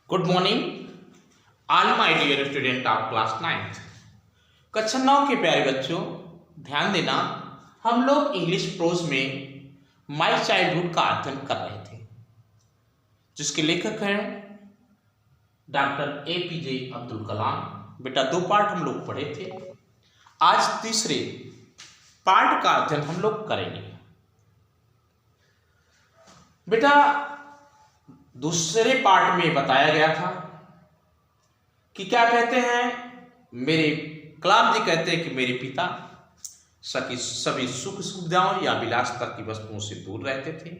Good morning all my dear student of class 9th। कक्षा 9 के प्यारे बच्चों, ध्यान देना। हम लोग इंग्लिश प्रोज में माय चाइल्डहुड का अध्ययन कर रहे थे, जिसके लेखक हैं डॉक्टर APJ अब्दुल कलाम। बेटा 2 पार्ट हम लोग पढ़े थे, आज तीसरे पार्ट का अध्ययन हम लोग करेंगे। बेटा दूसरे पार्ट में बताया गया था कि क्या कहते हैं, मेरे कलाम जी कहते हैं कि मेरे पिता सभी सुख सुविधाओं या विलासिता की वस्तुओं से दूर रहते थे,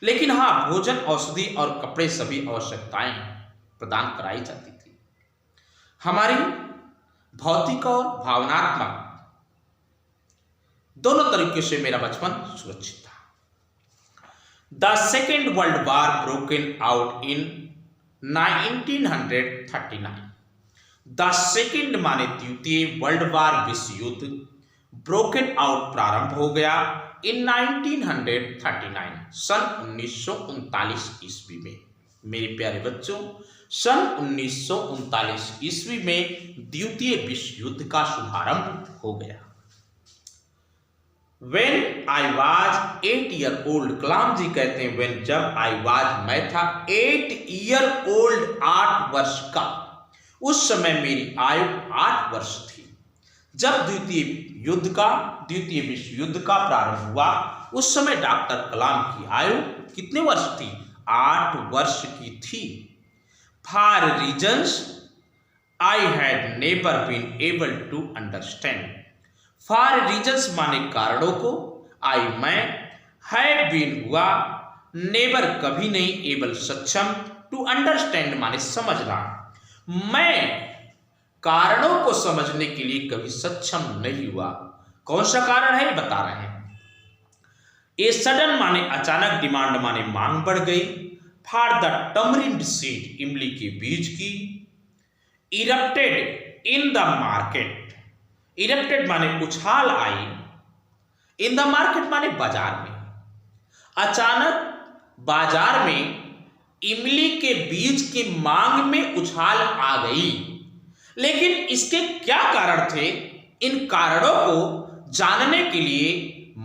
लेकिन हाँ, भोजन, औषधि और कपड़े सभी आवश्यकताएं प्रदान कराई जाती थी। हमारी भौतिक और भावनात्मक दोनों तरीके से मेरा बचपन सुरक्षित था। The Second World War broke out in 1939। The Second माने द्वितीय, वर्ल्ड वार विश्व युद्ध, ब्रोकन आउट प्रारंभ हो गया in 1939 सन 1939 ईस्वी में। मेरे प्यारे बच्चों, सन 1939 ईस्वी में द्वितीय विश्व युद्ध का शुभारंभ हो गया। When I was 8 year old, कलाम जी कहते हैं when जब I was मैं था 8 year old 8 वर्ष का, उस समय मेरी आयु 8 वर्ष थी। जब द्वितीय विश्व युद्ध का प्रारंभ हुआ, उस समय डॉक्टर कलाम की आयु कितने वर्ष थी? 8 वर्ष की थी। For reasons I had never been able to understand। For reasons माने कारणों को, आई मैं, हैव बीन हुआ, नेवर कभी नहीं, एबल सक्षम, टू अंडरस्टैंड माने समझना। मैं कारणों को समझने के लिए कभी सक्षम नहीं हुआ। कौन सा कारण है बता रहे हैं। ए सडन माने अचानक, डिमांड माने मांग बढ़ गई, फॉर द टमरिंड सीड इमली के बीज की, erupted in the market, erupted माने उछाल आई, इन द मार्केट माने बाजार में। अचानक बाजार में इमली के बीज की मांग में उछाल आ गई। लेकिन इसके क्या कारण थे? इन कारणों को जानने के लिए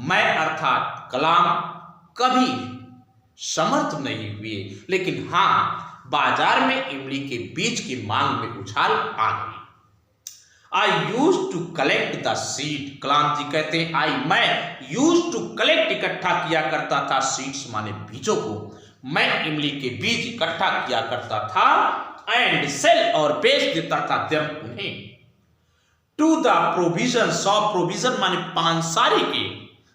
मैं अर्थात कलाम कभी समर्थ नहीं हुए, लेकिन हाँ, बाजार में इमली के बीज की मांग में उछाल आ गई। I used to collect the seed, कलाम जी कहते हैं मैं used to collect इकट्ठा किया करता था, seeds माने बीजों को, मैं इमली के बीज इकट्ठा किया करता था, and sell और बेच देता था them उन्हें, to the provision shop, provision माने पानसारी के,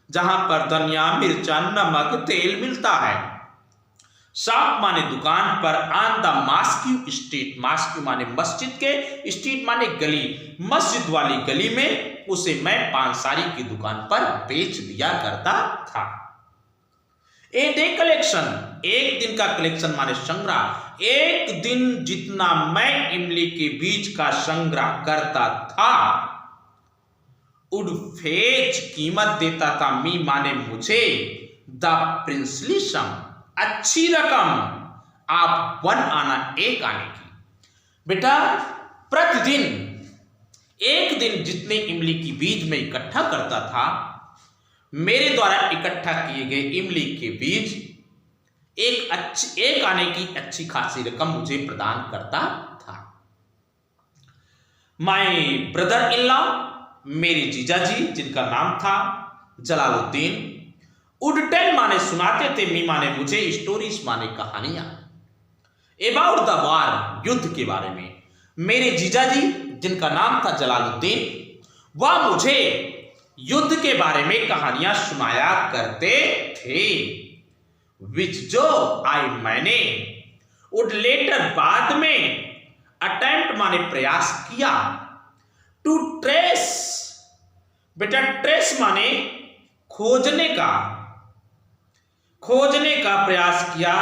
जहां पर धनिया, मिर्चा, नमक, तेल मिलता है। शॉप माने दुकान पर, on the mosque street, mosque माने मस्जिद के, स्ट्रीट माने गली, मस्जिद वाली गली में उसे मैं पानसारी की दुकान पर बेच दिया करता था। ए डे कलेक्शन, एक दिन का कलेक्शन माने संग्रह, एक दिन जितना मैं इमली के बीज का संग्रह करता था, वुड फेच कीमत देता था, मी माने मुझे, द प्रिंसली सम अच्छी रकम, आप 1 आना 1 आने की। बेटा प्रतिदिन एक दिन जितने इमली की बीज में इकट्ठा करता था, मेरे द्वारा इकट्ठा किए गए इमली के बीज एक आने की अच्छी खासी रकम मुझे प्रदान करता था। माय ब्रदर इन लॉ, मेरे जीजाजी जिनका नाम था जलालुद्दीन, वुड टेल माने सुनाते थे, मी माने मुझे, स्टोरीज माने कहानियां, अबाउट द वार युद्ध के बारे में। मेरे जीजाजी जिनका नाम था जलालुद्दीन, वह मुझे युद्ध के बारे में कहानियां सुनाया करते थे, विच जो आई मैंने, वुड लेटर बाद में, अटेम्प्ट माने प्रयास किया, टू ट्रेस, बेटा ट्रेस माने खोजने का प्रयास किया,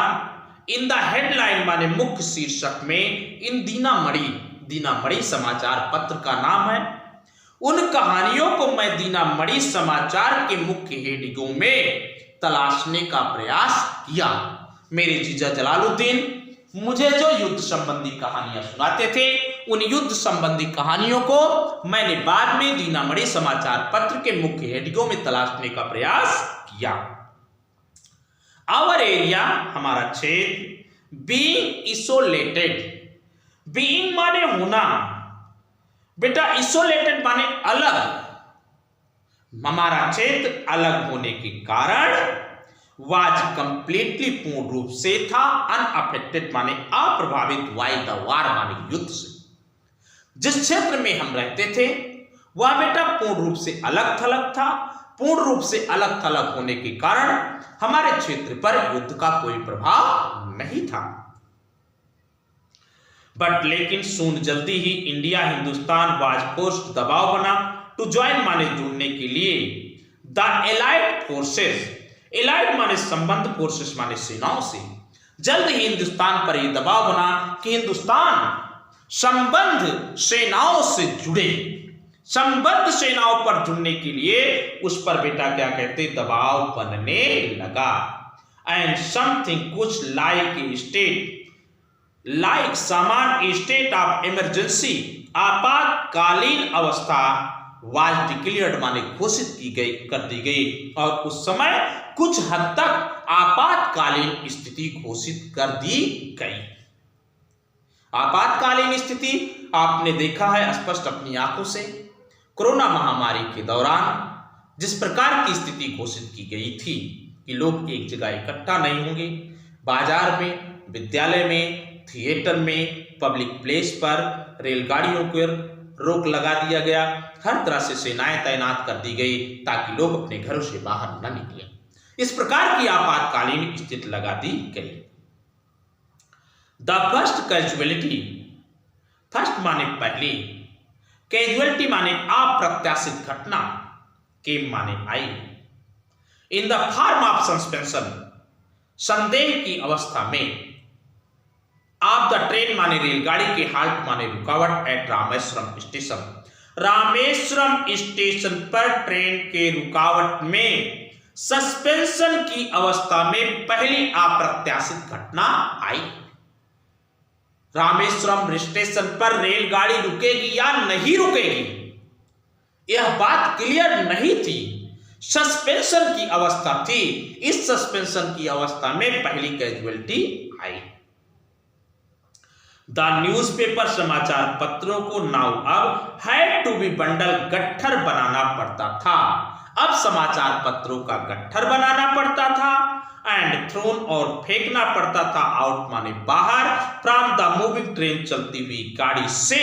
इन द हेडलाइन माने मुख्य शीर्षक में, इन दीनामणि समाचार पत्र का नाम है। उन कहानियों को मैं दीनामणि समाचार के मुख्य हेडिंगों में तलाशने का प्रयास किया। मेरे जीजा जलालुद्दीन मुझे जो युद्ध संबंधी कहानियां सुनाते थे, उन युद्ध संबंधी कहानियों को मैंने बाद में दीनामणि समाचार पत्र के मुख्य हेडिंगों में तलाशने का प्रयास किया। आवर एरिया, हमारा क्षेत्र, बीइंग इसोलेटेड, बीइंग माने होना, बेटा इसोलेटेड माने अलग, हमारा क्षेत्र अलग होने के कारण वाज कंप्लीटली पूर्ण रूप से था, अनअफेक्टेड माने अप्रभावित, बाय द वार माने युद्ध से। जिस क्षेत्र में हम रहते थे वह बेटा पूर्ण रूप से अलग थलग था। पूर्ण रूप से अलग थलग होने के कारण हमारे क्षेत्र पर युद्ध का कोई प्रभाव नहीं था। बट लेकिन सून जल्दी ही इंडिया हिंदुस्तान वाज फोर्स्ड, दबाव बना, टू ज्वाइन माने जुड़ने के लिए, द एलाइड फोर्सेस, एलाइड माने संबंध, फोर्सेस माने सेनाओं से। जल्द ही हिंदुस्तान पर यह दबाव बना कि हिंदुस्तान संबंध सेनाओं से जुड़े। संबंध सेनाओं पर जुड़ने के लिए उस पर बेटा क्या कहते, दबाव बनने लगा। एंड समथिंग कुछ लाइक स्टेट, लाइक समान स्टेट ऑफ इमरजेंसी, आपातकालीन अवस्था वाज डिक्लेयर्ड माने घोषित की गई, कर दी गई, और उस समय कुछ हद तक आपातकालीन स्थिति घोषित कर दी गई। आपातकालीन स्थिति आपने देखा है स्पष्ट अपनी आंखों से। कोरोना महामारी के दौरान जिस प्रकार की स्थिति घोषित की गई थी कि लोग एक जगह इकट्ठा नहीं होंगे, बाजार में, विद्यालय में, थिएटर में, पब्लिक प्लेस पर, रेलगाड़ियों पर रोक लगा दिया गया, हर तरह से सेनाएं तैनात कर दी गई ताकि लोग अपने घरों से बाहर न निकलें। इस प्रकार की आपातकालीन स्थिति लगा दी गई। द फर्स्ट कैजुअलिटी, फर्स्ट माने पहली, कैजुअलिटी माने अप्रत्याशित घटना, केम माने आई, in the form of suspension, संदेह की अवस्था में, ऑफ द ट्रेन माने रेलगाड़ी के हाल्ट माने रुकावट, at Rameshwaram station, Rameshwaram station पर ट्रेन के रुकावट में, सस्पेंशन की अवस्था में पहली अप्रत्याशित घटना आई। रामेश्वरम स्टेशन पर रेलगाड़ी रुकेगी या नहीं रुकेगी, यह बात क्लियर नहीं थी। सस्पेंशन की अवस्था थी। इस सस्पेंशन की अवस्था में पहली कैजुअलिटी आई। द न्यूज़पेपर, समाचार पत्रों को नाउ अब हैड टू बी बंडल, गट्ठर बनाना पड़ता था। अब समाचार पत्रों का गट्ठर बनाना पड़ता था, एंड थ्रोन और फेंकना पड़ता था, आउट माने बाहर, फ्रॉम द मूविंग ट्रेन, चलती हुई गाड़ी से,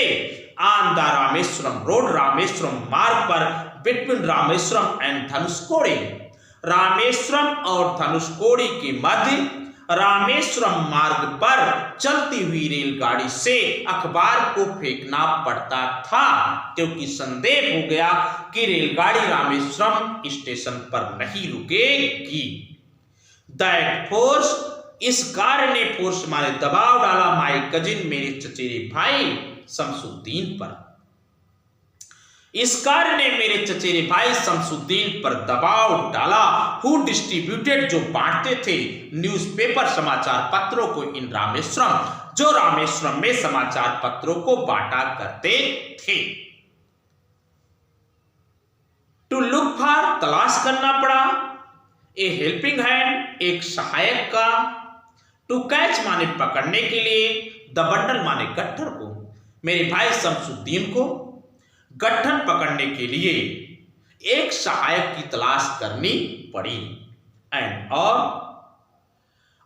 on the Rameswaram road, Rameswaram मार्ग पर, बिटवीन रामेश्वरम एंड धनुषकोडी, रामेश्वरम और धनुषकोडी के मध्य, रामेश्वरम मार्ग पर चलती हुई रेलगाड़ी से अखबार को फेंकना पड़ता था, क्योंकि संदेह हो गया कि रेलगाड़ी रामेश्वरम स्टेशन पर नहीं रुकेगी। दैट फोर्स, इस कार्य ने, फोर्स माने दबाव डाला, माय कजिन, मेरे चचेरे भाई शमसुद्दीन पर। इस कार्य ने मेरे चचेरे भाई शमसुद्दीन पर दबाव डाला, हु डिस्ट्रीब्यूटेड, जो बांटते थे, न्यूज़पेपर, समाचार पत्रों को, इन रामेश्वरम, जो रामेश्वरम में समाचार पत्रों को बांटा करते थे। टू लुक फॉर, तलाश करना पड़ा, ए हेल्पिंग हैंड, एक सहायक का, टू कैच माने पकड़ने के लिए, द बंडल माने गट्ठर को, मेरे भाई शमसुद्दीन को गट्ठर पकड़ने के लिए एक सहायक की तलाश करनी पड़ी। एंड और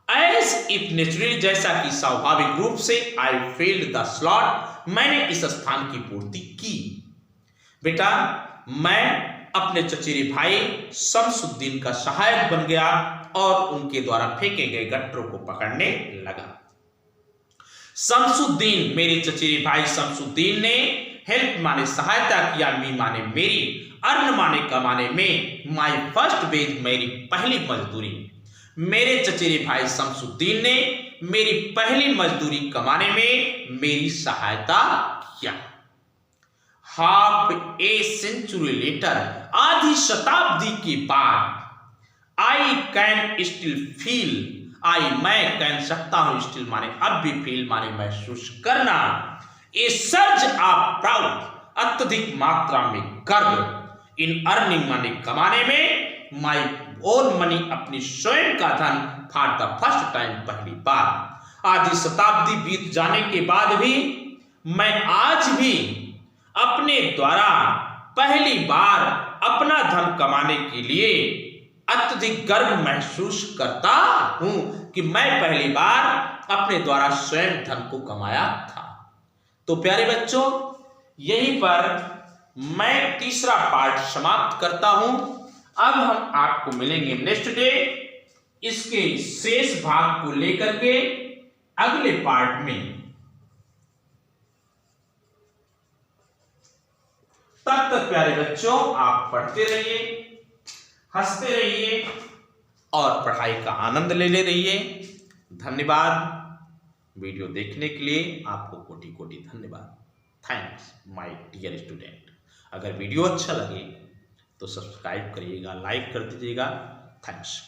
एज इफ नेचुरली, जैसा कि स्वाभाविक रूप से, आई फील्ड द स्लॉट, मैंने इस स्थान की पूर्ति की। बेटा मैं अपने चचेरे भाई शमसुद्दीन का सहायक बन गया और उनके द्वारा फेंके गए गट्ठरों को पकड़ने लगा। शमसुद्दीन, मेरे चचेरे भाई शमसुद्दीन ने हेल्प माने सहायता किया, मी माने मेरी, अर्न माने कमाने में, माय फर्स्ट वेज, मेरी पहली मजदूरी। मेरे चचेरे भाई शमसुद्दीन ने मेरी पहली मजदूरी कमाने में मेरी सहायता किया। हाफ ए सेंचुरी लेटर, आधी शताब्दी के बाद, आई कैन स्टिल फील, आई मैं कह सकता हूं, स्टिल माने अब भी, फील माने महसूस करना, ए सर्ज ऑफ प्राउड अत्यधिक मात्रा में गर्व, इन अर्निंग माने कमाने में, माई ओन मनी अपनी स्वयं का धन, फॉर द फर्स्ट टाइम पहली बार। आधी शताब्दी बीत जाने के बाद भी मैं आज भी अपने द्वारा पहली बार अपना धन कमाने के लिए अत्यधिक गर्व महसूस करता हूं कि मैं पहली बार अपने द्वारा स्वयं धन को कमाया था। तो प्यारे बच्चों, यहीं पर मैं तीसरा पार्ट समाप्त करता हूं। अब हम आपको मिलेंगे नेक्स्ट डे इसके शेष भाग को लेकर के अगले पार्ट में। तब तक प्यारे बच्चों आप पढ़ते रहिए, हंसते रहिए और पढ़ाई का आनंद लेते रहिए। धन्यवाद। वीडियो देखने के लिए आपको कोटि कोटि धन्यवाद। Thanks my dear student. अगर वीडियो अच्छा लगे तो सब्सक्राइब करिएगा, लाइक कर दीजिएगा। थैंक्स।